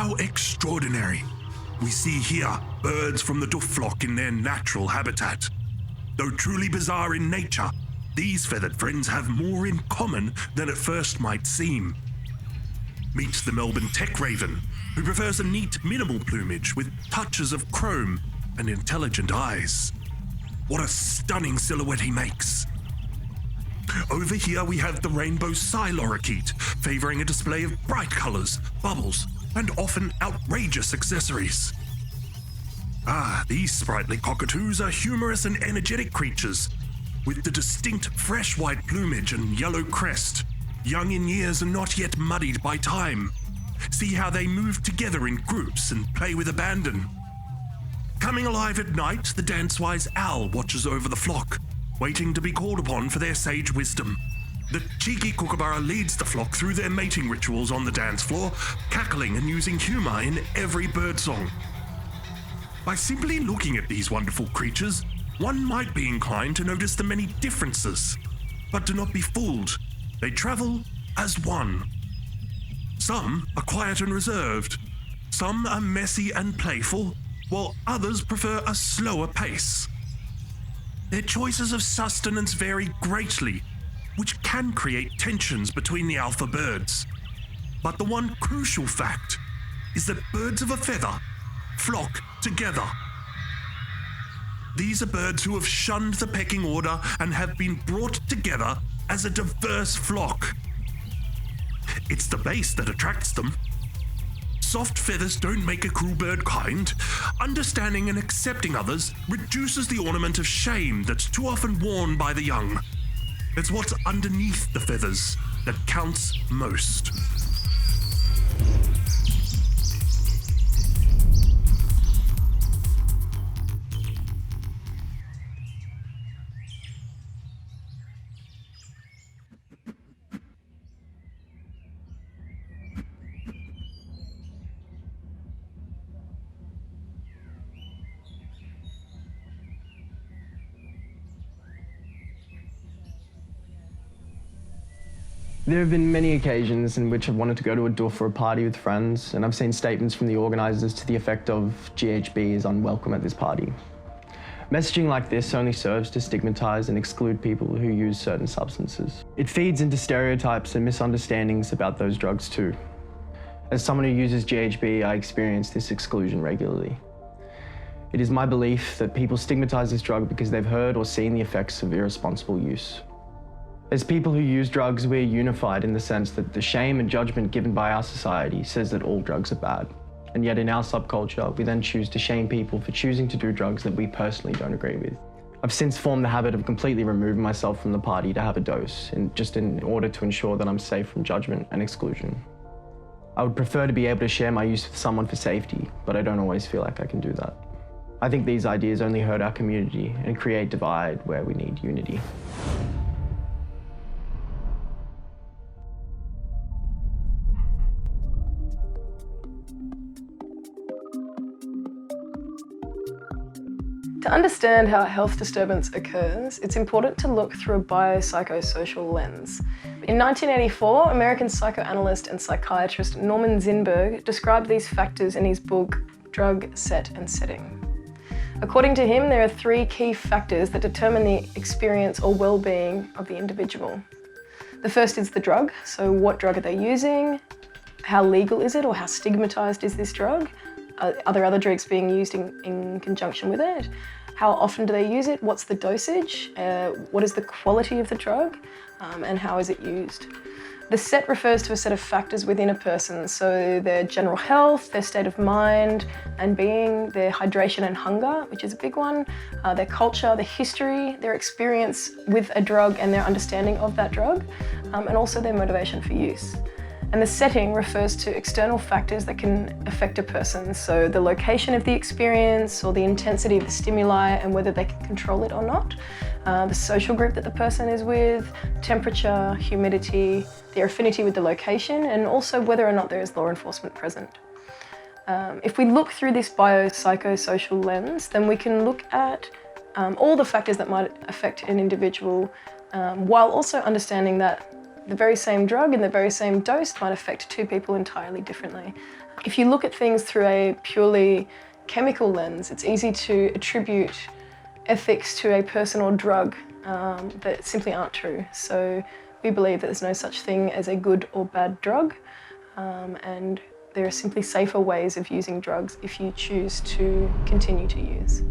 How extraordinary. We see here birds from the duff flock in their natural habitat. Though truly bizarre in nature, these feathered friends have more in common than at first might seem. Meet the Melbourne tech raven, who prefers a neat minimal plumage with touches of chrome and intelligent eyes. What a stunning silhouette he makes. Over here we have the rainbow psilorrhynchiate, favouring a display of bright colours, bubbles, and often outrageous accessories. These sprightly cockatoos are humorous and energetic creatures, with the distinct fresh white plumage and yellow crest, young in years and not yet muddied by time. See how they move together in groups and play with abandon. Coming alive at night, the dance-wise owl watches over the flock, waiting to be called upon for their sage wisdom. The cheeky kookaburra leads the flock through their mating rituals on the dance floor, cackling and using humour in every birdsong. By simply looking at these wonderful creatures, one might be inclined to notice the many differences. But do not be fooled. They travel as one. Some are quiet and reserved. Some are messy and playful, while others prefer a slower pace. Their choices of sustenance vary greatly, which can create tensions between the alpha birds. But the one crucial fact is that birds of a feather flock together. These are birds who have shunned the pecking order and have been brought together as a diverse flock. It's the base that attracts them. Soft feathers don't make a cruel bird kind. Understanding and accepting others reduces the ornament of shame that's too often worn by the young. It's what's underneath the feathers that counts most. There have been many occasions in which I've wanted to go to a duff or a party with friends, and I've seen statements from the organisers to the effect of GHB is unwelcome at this party. Messaging like this only serves to stigmatise and exclude people who use certain substances. It feeds into stereotypes and misunderstandings about those drugs too. As someone who uses GHB, I experience this exclusion regularly. It is my belief that people stigmatise this drug because they've heard or seen the effects of irresponsible use. As people who use drugs, we're unified in the sense that the shame and judgment given by our society says that all drugs are bad. And yet in our subculture, we then choose to shame people for choosing to do drugs that we personally don't agree with. I've since formed the habit of completely removing myself from the party to have a dose, just in order to ensure that I'm safe from judgment and exclusion. I would prefer to be able to share my use with someone for safety, but I don't always feel like I can do that. I think these ideas only hurt our community and create divide where we need unity. To understand how a health disturbance occurs, it's important to look through a biopsychosocial lens. In 1984, American psychoanalyst and psychiatrist Norman Zinberg described these factors in his book, Drug, Set and Setting. According to him, there are three key factors that determine the experience or well-being of the individual. The first is the drug, so what drug are they using? How legal is it, or how stigmatized is this drug? Are there other drugs being used in conjunction with it? How often do they use it? What's the dosage? What is the quality of the drug? And how is it used? The set refers to a set of factors within a person, so their general health, their state of mind and being, their hydration and hunger, which is a big one, their culture, their history, their experience with a drug and their understanding of that drug, and also their motivation for use. And the setting refers to external factors that can affect a person, so the location of the experience or the intensity of the stimuli and whether they can control it or not, the social group that the person is with, temperature, humidity, their affinity with the location, and also whether or not there is law enforcement present. If we look through this biopsychosocial lens, then we can look at all the factors that might affect an individual while also understanding that the very same drug in the very same dose might affect two people entirely differently. If you look at things through a purely chemical lens, it's easy to attribute ethics to a person or drug that simply aren't true. So we believe that there's no such thing as a good or bad drug, and there are simply safer ways of using drugs if you choose to continue to use.